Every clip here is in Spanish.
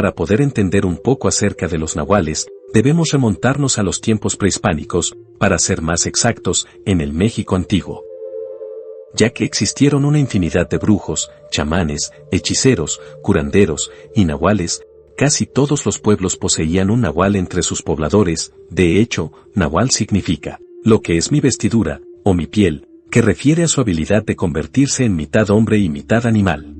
Para poder entender un poco acerca de los nahuales, debemos remontarnos a los tiempos prehispánicos, para ser más exactos, en el México antiguo. Ya que existieron una infinidad de brujos, chamanes, hechiceros, curanderos y nahuales, casi todos los pueblos poseían un nahual entre sus pobladores. De hecho, nahual significa, lo que es mi vestidura, o mi piel, que refiere a su habilidad de convertirse en mitad hombre y mitad animal.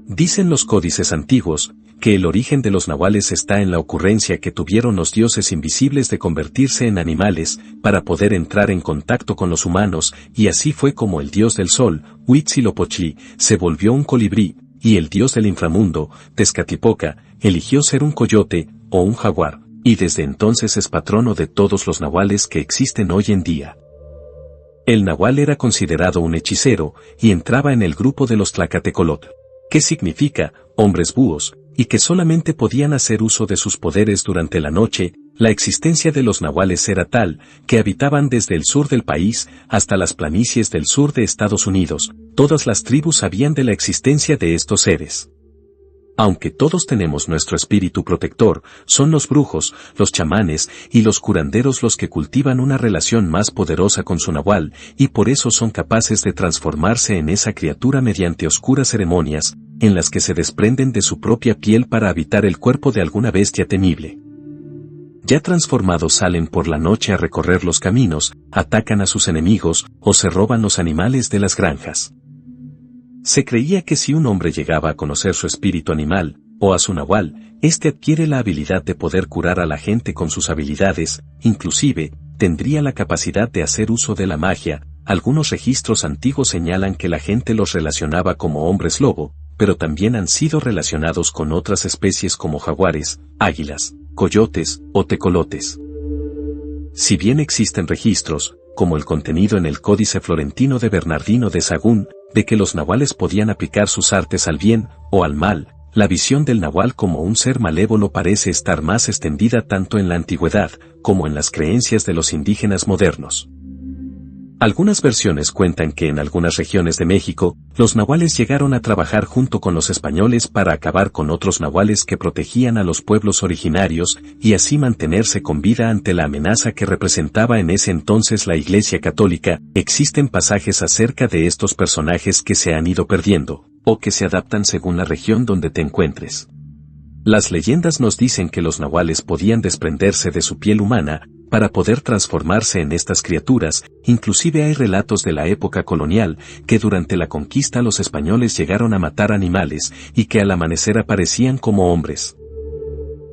Dicen los códices antiguos, que el origen de los nahuales está en la ocurrencia que tuvieron los dioses invisibles de convertirse en animales, para poder entrar en contacto con los humanos, y así fue como el dios del sol, Huitzilopochtli, se volvió un colibrí, y el dios del inframundo, Tezcatlipoca, eligió ser un coyote, o un jaguar, y desde entonces es patrono de todos los nahuales que existen hoy en día. El nahual era considerado un hechicero, y entraba en el grupo de los Tlacatecolotl, que significa, hombres búhos, y que solamente podían hacer uso de sus poderes durante la noche. La existencia de los nahuales era tal, que habitaban desde el sur del país hasta las planicies del sur de Estados Unidos. Todas las tribus sabían de la existencia de estos seres. Aunque todos tenemos nuestro espíritu protector, son los brujos, los chamanes y los curanderos los que cultivan una relación más poderosa con su nahual, y por eso son capaces de transformarse en esa criatura mediante oscuras ceremonias, en las que se desprenden de su propia piel para habitar el cuerpo de alguna bestia temible. Ya transformados salen por la noche a recorrer los caminos, atacan a sus enemigos o se roban los animales de las granjas. Se creía que si un hombre llegaba a conocer su espíritu animal, o a su nahual, éste adquiere la habilidad de poder curar a la gente con sus habilidades, inclusive, tendría la capacidad de hacer uso de la magia. Algunos registros antiguos señalan que la gente los relacionaba como hombres lobo, pero también han sido relacionados con otras especies como jaguares, águilas, coyotes o tecolotes. Si bien existen registros, como el contenido en el Códice Florentino de Bernardino de Sahagún, de que los nahuales podían aplicar sus artes al bien o al mal, la visión del nahual como un ser malévolo parece estar más extendida tanto en la antigüedad como en las creencias de los indígenas modernos. Algunas versiones cuentan que en algunas regiones de México, los nahuales llegaron a trabajar junto con los españoles para acabar con otros nahuales que protegían a los pueblos originarios y así mantenerse con vida ante la amenaza que representaba en ese entonces la Iglesia Católica. Existen pasajes acerca de estos personajes que se han ido perdiendo, o que se adaptan según la región donde te encuentres. Las leyendas nos dicen que los nahuales podían desprenderse de su piel humana para poder transformarse en estas criaturas. Inclusive hay relatos de la época colonial que durante la conquista los españoles llegaron a matar animales y que al amanecer aparecían como hombres.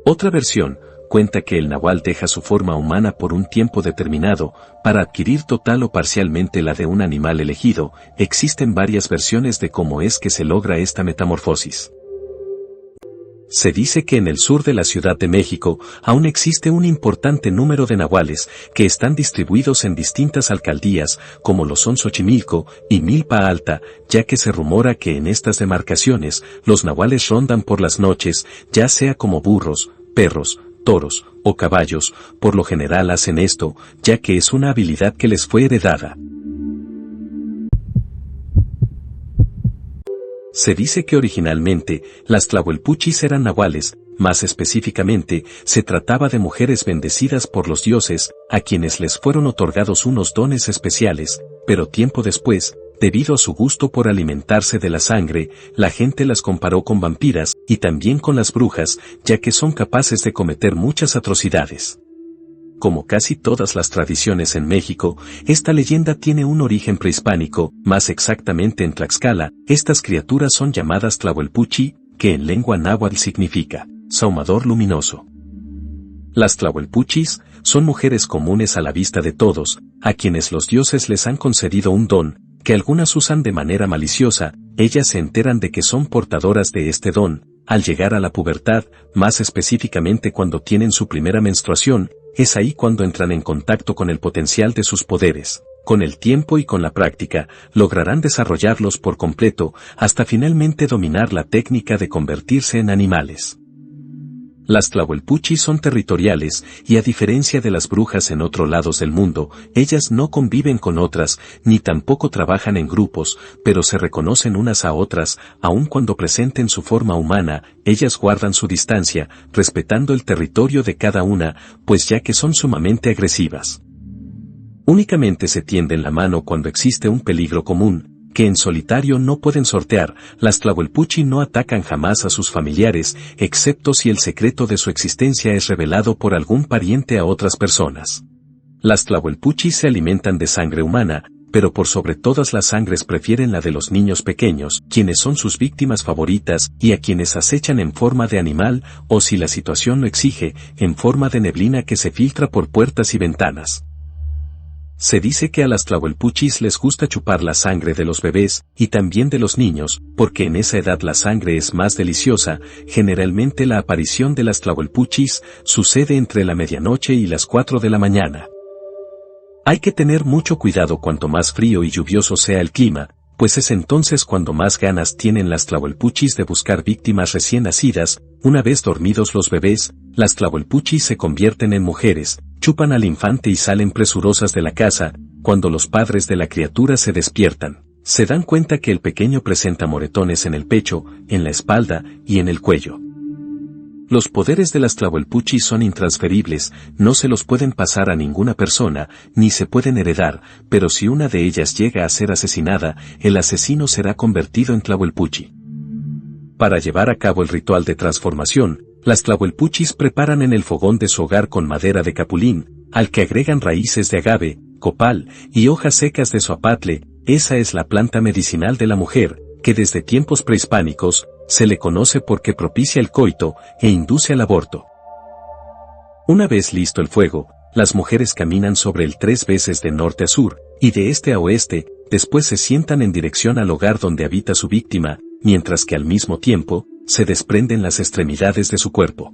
Otra versión cuenta que el nahual deja su forma humana por un tiempo determinado para adquirir total o parcialmente la de un animal elegido. Existen varias versiones de cómo es que se logra esta metamorfosis. Se dice que en el sur de la Ciudad de México aún existe un importante número de nahuales que están distribuidos en distintas alcaldías, como lo son Xochimilco y Milpa Alta, ya que se rumora que en estas demarcaciones los nahuales rondan por las noches, ya sea como burros, perros, toros o caballos. Por lo general hacen esto, ya que es una habilidad que les fue heredada. Se dice que originalmente, las tlahuelpuchis eran nahuales, más específicamente, se trataba de mujeres bendecidas por los dioses, a quienes les fueron otorgados unos dones especiales, pero tiempo después, debido a su gusto por alimentarse de la sangre, la gente las comparó con vampiras, y también con las brujas, ya que son capaces de cometer muchas atrocidades. Como casi todas las tradiciones en México, esta leyenda tiene un origen prehispánico, más exactamente en Tlaxcala. Estas criaturas son llamadas tlahuelpuchi, que en lengua náhuatl significa saumador luminoso. Las tlahuelpuchis son mujeres comunes a la vista de todos, a quienes los dioses les han concedido un don, que algunas usan de manera maliciosa. Ellas se enteran de que son portadoras de este don al llegar a la pubertad, más específicamente cuando tienen su primera menstruación. Es ahí cuando entran en contacto con el potencial de sus poderes. Con el tiempo y con la práctica, lograrán desarrollarlos por completo, hasta finalmente dominar la técnica de convertirse en animales. Las Tlahuelpuchis son territoriales, y a diferencia de las brujas en otros lados del mundo, ellas no conviven con otras, ni tampoco trabajan en grupos, pero se reconocen unas a otras, aun cuando presenten su forma humana, ellas guardan su distancia, respetando el territorio de cada una, pues ya que son sumamente agresivas. Únicamente se tienden la mano cuando existe un peligro común, que en solitario no pueden sortear. Las Tlahuelpuchi no atacan jamás a sus familiares, excepto si el secreto de su existencia es revelado por algún pariente a otras personas. Las Tlahuelpuchi se alimentan de sangre humana, pero por sobre todas las sangres prefieren la de los niños pequeños, quienes son sus víctimas favoritas, y a quienes acechan en forma de animal, o si la situación lo exige, en forma de neblina que se filtra por puertas y ventanas. Se dice que a las Tlahuelpuchis les gusta chupar la sangre de los bebés, y también de los niños, porque en esa edad la sangre es más deliciosa. Generalmente la aparición de las Tlahuelpuchis sucede entre la medianoche y las 4 de la mañana. Hay que tener mucho cuidado cuanto más frío y lluvioso sea el clima, pues es entonces cuando más ganas tienen las Tlahuelpuchis de buscar víctimas recién nacidas. Una vez dormidos los bebés, las Tlahuelpuchis se convierten en mujeres, chupan al infante y salen presurosas de la casa. Cuando los padres de la criatura se despiertan, se dan cuenta que el pequeño presenta moretones en el pecho, en la espalda y en el cuello. Los poderes de las Tlahuelpuchis son intransferibles, no se los pueden pasar a ninguna persona, ni se pueden heredar, pero si una de ellas llega a ser asesinada, el asesino será convertido en Tlahuelpuchi. Para llevar a cabo el ritual de transformación, las Tlahuelpuchis preparan en el fogón de su hogar con madera de capulín, al que agregan raíces de agave, copal y hojas secas de zoapatle. Esa es la planta medicinal de la mujer, que desde tiempos prehispánicos se le conoce porque propicia el coito e induce al aborto. Una vez listo el fuego, las mujeres caminan sobre él 3 veces de norte a sur, y de este a oeste. Después se sientan en dirección al hogar donde habita su víctima, mientras que al mismo tiempo, se desprenden las extremidades de su cuerpo.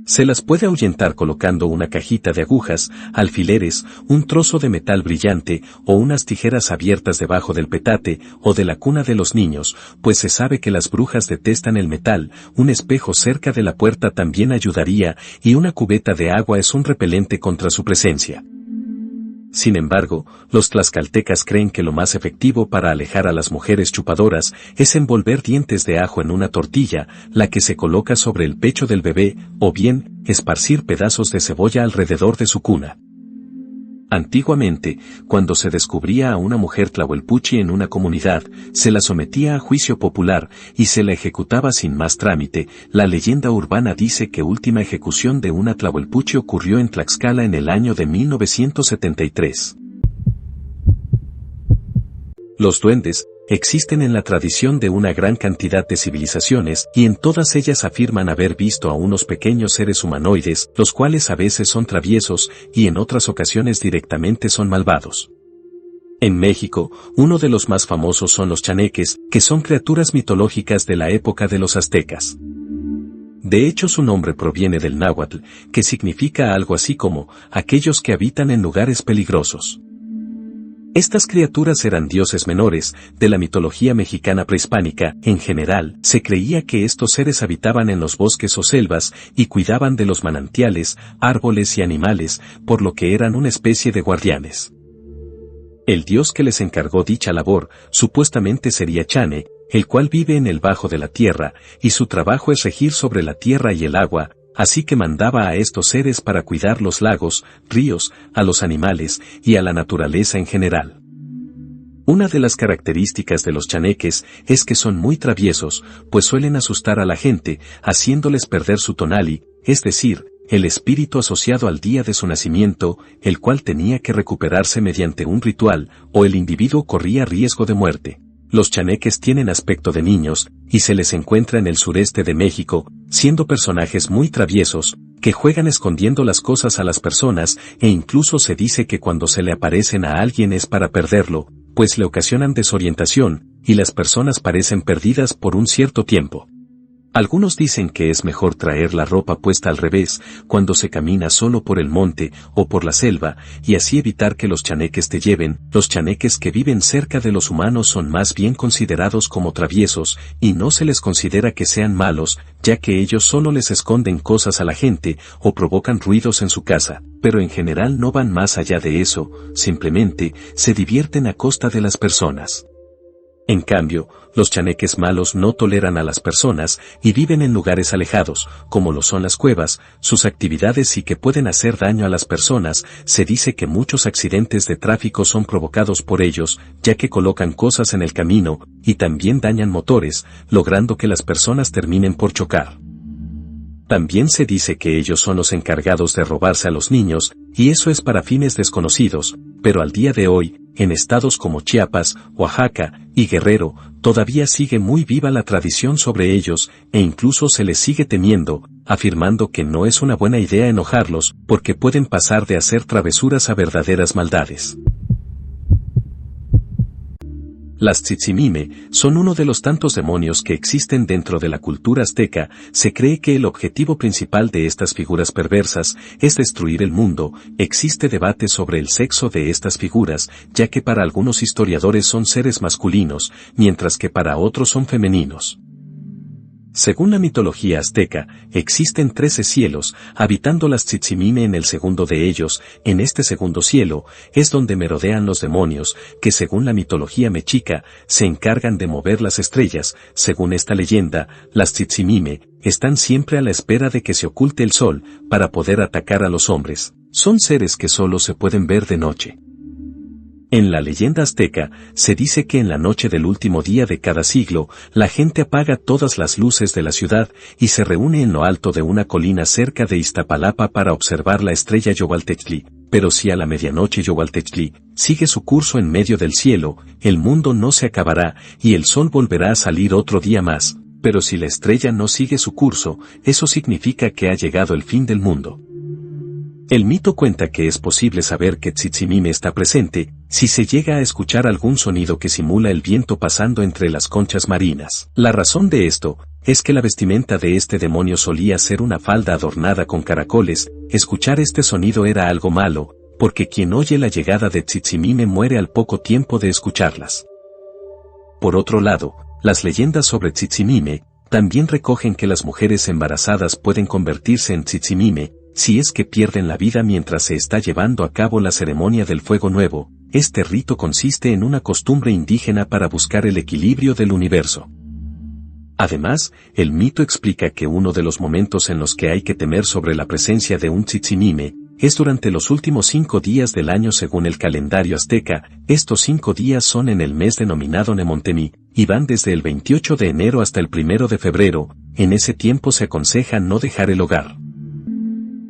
Se las puede ahuyentar colocando una cajita de agujas, alfileres, un trozo de metal brillante o unas tijeras abiertas debajo del petate o de la cuna de los niños, pues se sabe que las brujas detestan el metal. Un espejo cerca de la puerta también ayudaría, y una cubeta de agua es un repelente contra su presencia. Sin embargo, los tlaxcaltecas creen que lo más efectivo para alejar a las mujeres chupadoras es envolver dientes de ajo en una tortilla, la que se coloca sobre el pecho del bebé, o bien, esparcir pedazos de cebolla alrededor de su cuna. Antiguamente, cuando se descubría a una mujer Tlahuelpuchi en una comunidad, se la sometía a juicio popular y se la ejecutaba sin más trámite. La leyenda urbana dice que última ejecución de una Tlahuelpuchi ocurrió en Tlaxcala en el año de 1973. Los duendes existen en la tradición de una gran cantidad de civilizaciones, y en todas ellas afirman haber visto a unos pequeños seres humanoides, los cuales a veces son traviesos, y en otras ocasiones directamente son malvados. En México, uno de los más famosos son los chaneques, que son criaturas mitológicas de la época de los aztecas. De hecho, su nombre proviene del náhuatl, que significa algo así como aquellos que habitan en lugares peligrosos. Estas criaturas eran dioses menores de la mitología mexicana prehispánica. En general, se creía que estos seres habitaban en los bosques o selvas y cuidaban de los manantiales, árboles y animales, por lo que eran una especie de guardianes. El dios que les encargó dicha labor, supuestamente sería Chane, el cual vive en el bajo de la tierra, y su trabajo es regir sobre la tierra y el agua. Así que mandaba a estos seres para cuidar los lagos, ríos, a los animales y a la naturaleza en general. Una de las características de los chaneques es que son muy traviesos, pues suelen asustar a la gente, haciéndoles perder su tonali, es decir, el espíritu asociado al día de su nacimiento, el cual tenía que recuperarse mediante un ritual, o el individuo corría riesgo de muerte. Los chaneques tienen aspecto de niños, y se les encuentra en el sureste de México, siendo personajes muy traviesos, que juegan escondiendo las cosas a las personas, e incluso se dice que cuando se le aparecen a alguien es para perderlo, pues le ocasionan desorientación, y las personas parecen perdidas por un cierto tiempo. Algunos dicen que es mejor traer la ropa puesta al revés cuando se camina solo por el monte o por la selva, y así evitar que los chaneques te lleven. Los chaneques que viven cerca de los humanos son más bien considerados como traviesos, y no se les considera que sean malos, ya que ellos solo les esconden cosas a la gente o provocan ruidos en su casa, pero en general no van más allá de eso, simplemente se divierten a costa de las personas. En cambio, los chaneques malos no toleran a las personas y viven en lugares alejados, como lo son las cuevas. Sus actividades sí que pueden hacer daño a las personas. Se dice que muchos accidentes de tráfico son provocados por ellos, ya que colocan cosas en el camino y también dañan motores, logrando que las personas terminen por chocar. También se dice que ellos son los encargados de robarse a los niños, y eso es para fines desconocidos, pero al día de hoy, en estados como Chiapas, Oaxaca y Guerrero, todavía sigue muy viva la tradición sobre ellos, e incluso se les sigue temiendo, afirmando que no es una buena idea enojarlos, porque pueden pasar de hacer travesuras a verdaderas maldades. Las Tzitzimime son uno de los tantos demonios que existen dentro de la cultura azteca. Se cree que el objetivo principal de estas figuras perversas es destruir el mundo. Existe debate sobre el sexo de estas figuras, ya que para algunos historiadores son seres masculinos, mientras que para otros son femeninos. Según la mitología azteca, existen 13 cielos, habitando las Tzitzimime en el segundo de ellos. En este segundo cielo es donde merodean los demonios, que según la mitología mexica, se encargan de mover las estrellas. Según esta leyenda, las Tzitzimime están siempre a la espera de que se oculte el sol, para poder atacar a los hombres. Son seres que solo se pueden ver de noche. En la leyenda azteca, se dice que en la noche del último día de cada siglo, la gente apaga todas las luces de la ciudad y se reúne en lo alto de una colina cerca de Iztapalapa para observar la estrella Yovaltechli. Pero si a la medianoche Yovaltechli sigue su curso en medio del cielo, el mundo no se acabará y el sol volverá a salir otro día más. Pero si la estrella no sigue su curso, eso significa que ha llegado el fin del mundo. El mito cuenta que es posible saber que Tzitzimime está presente si se llega a escuchar algún sonido que simula el viento pasando entre las conchas marinas. La razón de esto es que la vestimenta de este demonio solía ser una falda adornada con caracoles. Escuchar este sonido era algo malo, porque quien oye la llegada de Tzitzimime muere al poco tiempo de escucharlas. Por otro lado, las leyendas sobre Tzitzimime también recogen que las mujeres embarazadas pueden convertirse en Tzitzimime, si es que pierden la vida mientras se está llevando a cabo la ceremonia del fuego nuevo. Este rito consiste en una costumbre indígena para buscar el equilibrio del universo. Además, el mito explica que uno de los momentos en los que hay que temer sobre la presencia de un Tzitzimime es durante los últimos 5 días del año según el calendario azteca. Estos 5 días son en el mes denominado Nemontemi, y van desde el 28 de enero hasta el 1 de febrero. En ese tiempo se aconseja no dejar el hogar.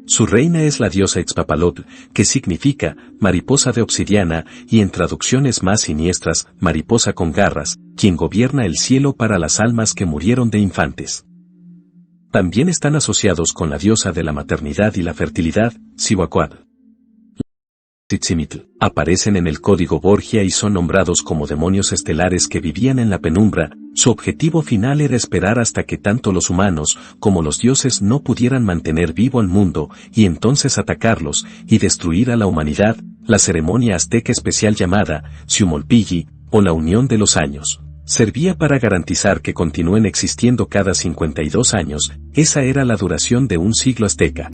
Su reina es la diosa Itzpapalotl, que significa mariposa de obsidiana, y en traducciones más siniestras, mariposa con garras, quien gobierna el cielo para las almas que murieron de infantes. También están asociados con la diosa de la maternidad y la fertilidad, Cihuacuatl. Tzitzimitl aparecen en el código Borgia y son nombrados como demonios estelares que vivían en la penumbra. Su objetivo final era esperar hasta que tanto los humanos como los dioses no pudieran mantener vivo al mundo y entonces atacarlos y destruir a la humanidad. La ceremonia azteca especial llamada Xiumolpilli, o la unión de los años, servía para garantizar que continúen existiendo cada 52 años. Esa era la duración de un siglo azteca.